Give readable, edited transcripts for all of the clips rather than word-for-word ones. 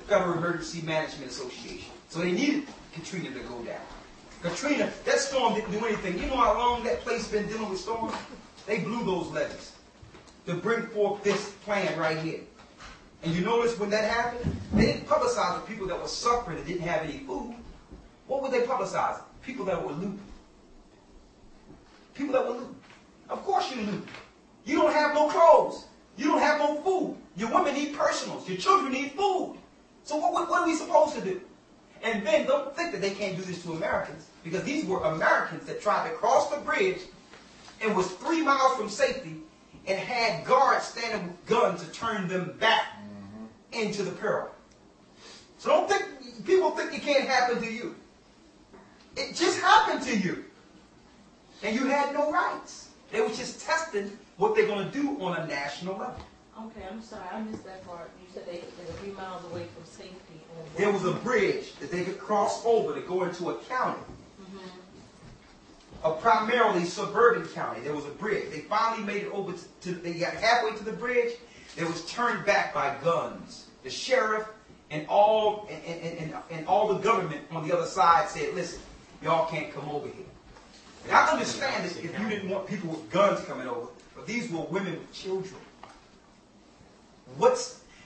Federal Emergency Management Association. So they needed Katrina to go down. Katrina, that storm didn't do anything. You know how long that place been dealing with storms? They blew those levees to bring forth this plan right here. And you notice when that happened, they didn't publicize the people that were suffering and didn't have any food. What would they publicize? People that were looting. People that were looting. Of course you're looting. You don't have no clothes. You don't have no food. Your women need personals. Your children need food. So what are we supposed to do? And then don't think that they can't do this to Americans, because these were Americans that tried to cross the bridge and was 3 miles from safety and had guards standing with guns to turn them back into the peril. So don't think, people think it can't happen to you. It just happened to you. And you had no rights. They were just testing what they're going to do on a national level. Okay, I'm sorry, I missed that part. You said they were 3 miles away from safety. There was a bridge that they could cross over to go into a county. A primarily suburban county. There was a bridge. They finally made it over they got halfway to the bridge. It was turned back by guns. The sheriff and all the government on the other side said, listen, y'all can't come over here. And I understand this if you didn't want people with guns coming over, but these were women with children.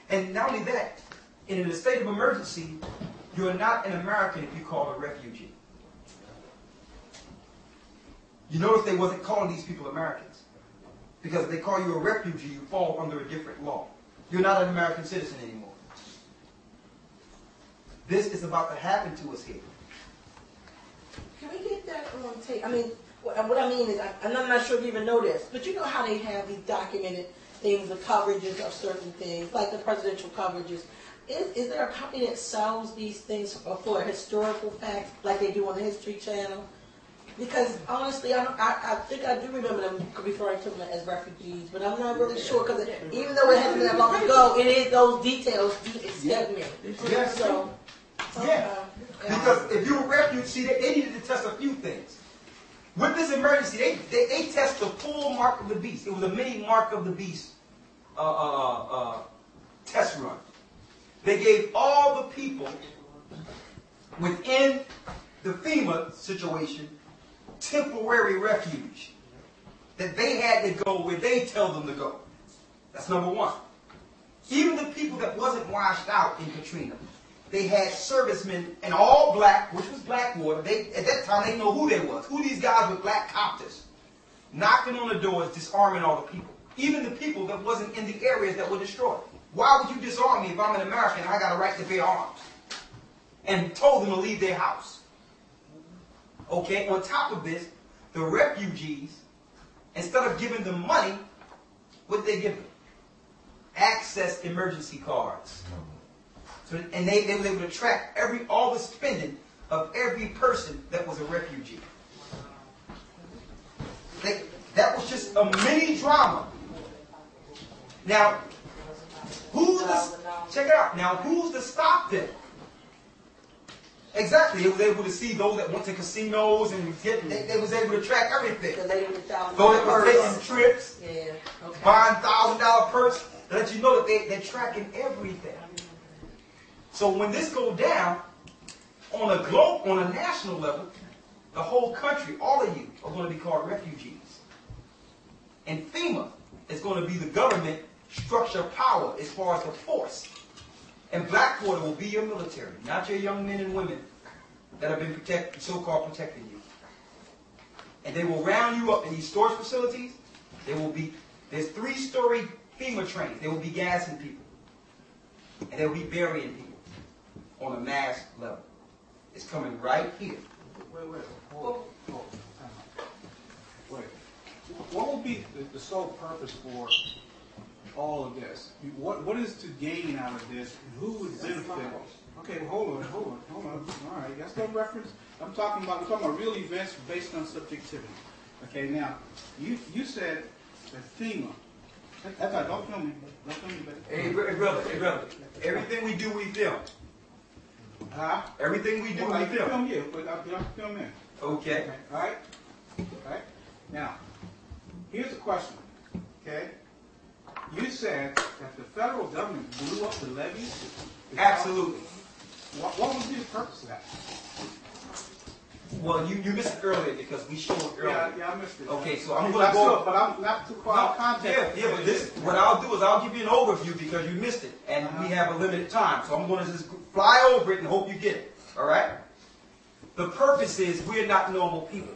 And not only that, in a state of emergency, you're not an American if you're called a refugee. You notice they wasn't calling these people Americans. Because if they call you a refugee, you fall under a different law. You're not an American citizen anymore. This is about to happen to us here. Can we get that on tape? I mean, what I mean is, I'm not sure if you even know this, but you know how they have these documented things, the coverages of certain things, like the presidential coverages. Is there a company that sells these things for historical facts, like they do on the History Channel? Because honestly, I think I do remember them referring to them as refugees, but I'm not really sure, because even though it hasn't been that long ago, it is those details do escape me. Yes. So, yeah. Because if you're a refugee, they needed to test a few things. With this emergency, they test the full mark of the beast. It was a mini mark of the beast test run. They gave all the people within the FEMA situation temporary refuge. That they had to go where they tell them to go. That's number one. Even the people that wasn't washed out in Katrina, they had servicemen and all black, which was Blackwater. At that time, they didn't know who they was. Who these guys with black copters. Knocking on the doors, disarming all the people. Even the people that wasn't in the areas that were destroyed. Why would you disarm me if I'm an American and I got a right to bear arms? And told them to leave their house. Okay, on top of this, the refugees, instead of giving them money, what did they give them? Access emergency cards. So, and they were able to track all the spending of every person that was a refugee. That was just a mini drama. Now, check it out. Now, who's to stop them? Exactly. They was able to see those that went to casinos and they was able to track everything. The lady with $1,000 those that were taking trips, okay, buying $1,000 purse, to let you know that they're tracking everything. So when this goes down, on a national level, the whole country, all of you, are going to be called refugees. And FEMA is going to be the government structure power as far as the force. And Blackwater will be your military, not your young men and women that have been so-called protecting you. And they will round you up in these storage facilities. There's 3-story FEMA trains. They will be gassing people. And they will be burying people on a mass level. It's coming right here. Wait. Hold on. Wait. What will be the sole purpose for all of this? What is to gain out of this? And who would benefit? Okay, well, hold on. All right, that's no reference. We're talking about real events based on subjectivity. Okay, now you said that FEMA. Don't film me. Hey, brother. Everything we do, we film. Huh? Everything we do, we I film. film you, but I film in. Okay. All right. Now, here's the question. Okay. You said that the federal government blew up the levees? Absolutely. What would be the purpose of that? Well, you missed it earlier because we showed earlier. Yeah, I missed it. Okay, so I'm going to go. But I'm not too far out of context. Yeah, but this, what I'll do is I'll give you an overview because you missed it, and we have a limited time. So I'm going to just fly over it and hope you get it. All right? The purpose is we're not normal people.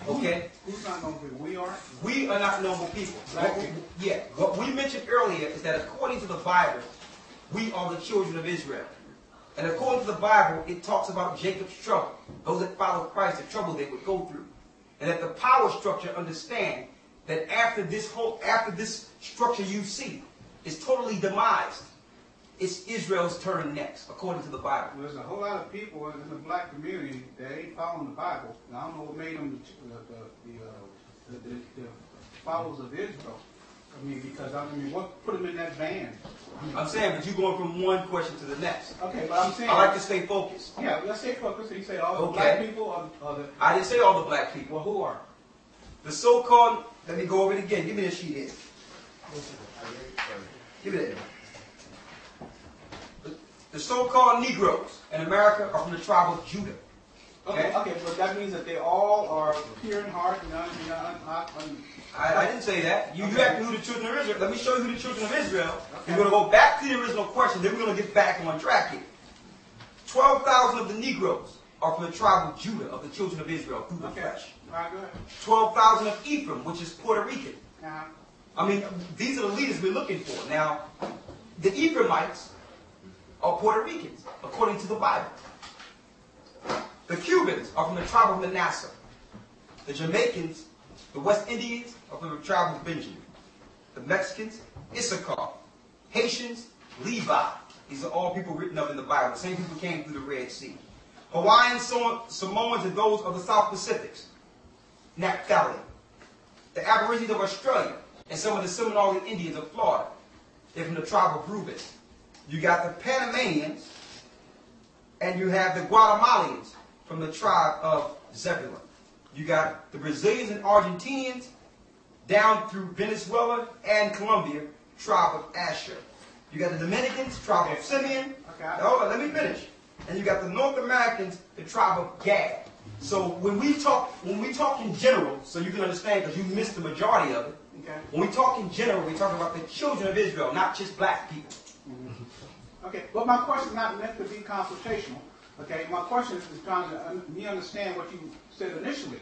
Okay? Who's not normal people? We are? We are not normal people. Black people. Yeah. What we mentioned earlier is that according to the Bible, we are the children of Israel. And according to the Bible, it talks about Jacob's trouble. Those that follow Christ, the trouble they would go through. And that the power structure understand that after this structure you see is totally demised, it's Israel's turn next, according to the Bible. Well, there's a whole lot of people in the black community that ain't following the Bible. And I don't know what made them the followers of Israel. I mean, because, what put them in that band? I'm saying, but you're going from one question to the next. Okay, but I'm saying... I like to stay focused. Yeah, let's stay focused. So you say all the Okay. black people are the... I didn't say all the black people. Well, who are? The so-called, let me go over it again. Give me this sheet here. Give me that. The so-called Negroes in America are from the tribe of Judah. Okay, but that means that they all are pure in heart and I didn't say that. You asked me who the children of Israel. Let me show you who the children of Israel. We're going to go back to the original question, then we're going to get back on track here. 12,000 of the Negroes are from the tribe of Judah, of the children of Israel, through the flesh. All right, go ahead. 12,000 of Ephraim, which is Puerto Rican. Uh-huh. I mean, these are the leaders we're looking for. Now, the Ephraimites are Puerto Ricans, according to the Bible. The Cubans are from the tribe of Manasseh. The Jamaicans, the West Indians, are from the tribe of Benjamin. The Mexicans, Issachar. Haitians, Levi. These are all people written up in the Bible. The same people came through the Red Sea. Hawaiians, Samoans, and those of the South Pacifics, Naphtali. The Aborigines of Australia and some of the Seminole Indians of Florida, they're from the tribe of Reuben. You got the Panamanians, and you have the Guatemalans from the tribe of Zebulun. You got the Brazilians and Argentinians down through Venezuela and Colombia, tribe of Asher. You got the Dominicans, tribe of Simeon. Okay. Hold on, let me finish. And you got the North Americans, the tribe of Gad. So when we talk in general, so you can understand because you missed the majority of it. Okay. When we talk in general, we're talking about the children of Israel, not just black people. Okay, but my question is not meant to be confrontational. Okay, my question is trying to me understand what you said initially.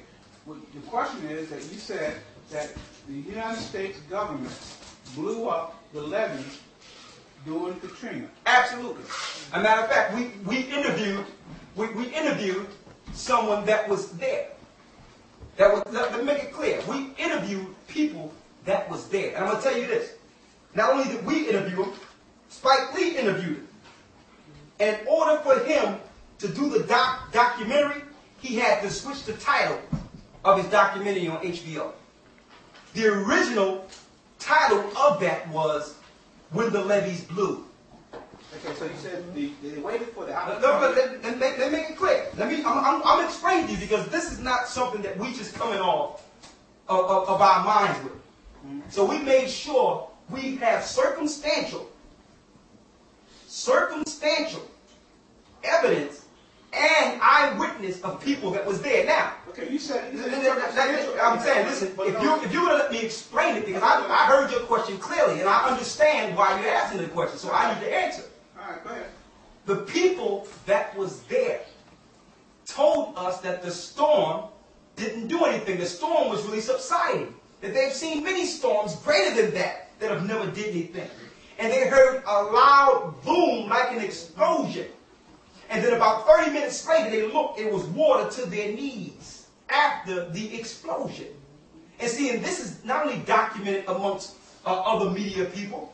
The question is that you said that the United States government blew up the levees during Katrina. Absolutely. As a matter of fact, we interviewed someone that was there. Let me make it clear. We interviewed people that was there. And I'm going to tell you this. Not only did we interview him, Spike Lee interviewed him. In order for him to do the documentary, he had to switch the title of his documentary on HBO. The original title of that was When the Levees Blew. Okay, so you said they waited for the... Let me make it clear. I'm explaining to you because this is not something that we just coming off of our minds with. So we made sure we have circumstantial evidence and eyewitness of people that was there. Now, okay, you said... I'm saying, listen, if you're going to let me explain it, because I heard your question clearly, and I understand why you're asking the question, so I need to answer. All right, go ahead. The people that was there told us that the storm didn't do anything. The storm was really subsiding. That they've seen many storms greater than that have never did anything. And they heard a loud boom like an explosion. And then about 30 minutes later, they looked, it was water to their knees after the explosion. And see, and this is not only documented amongst other media people,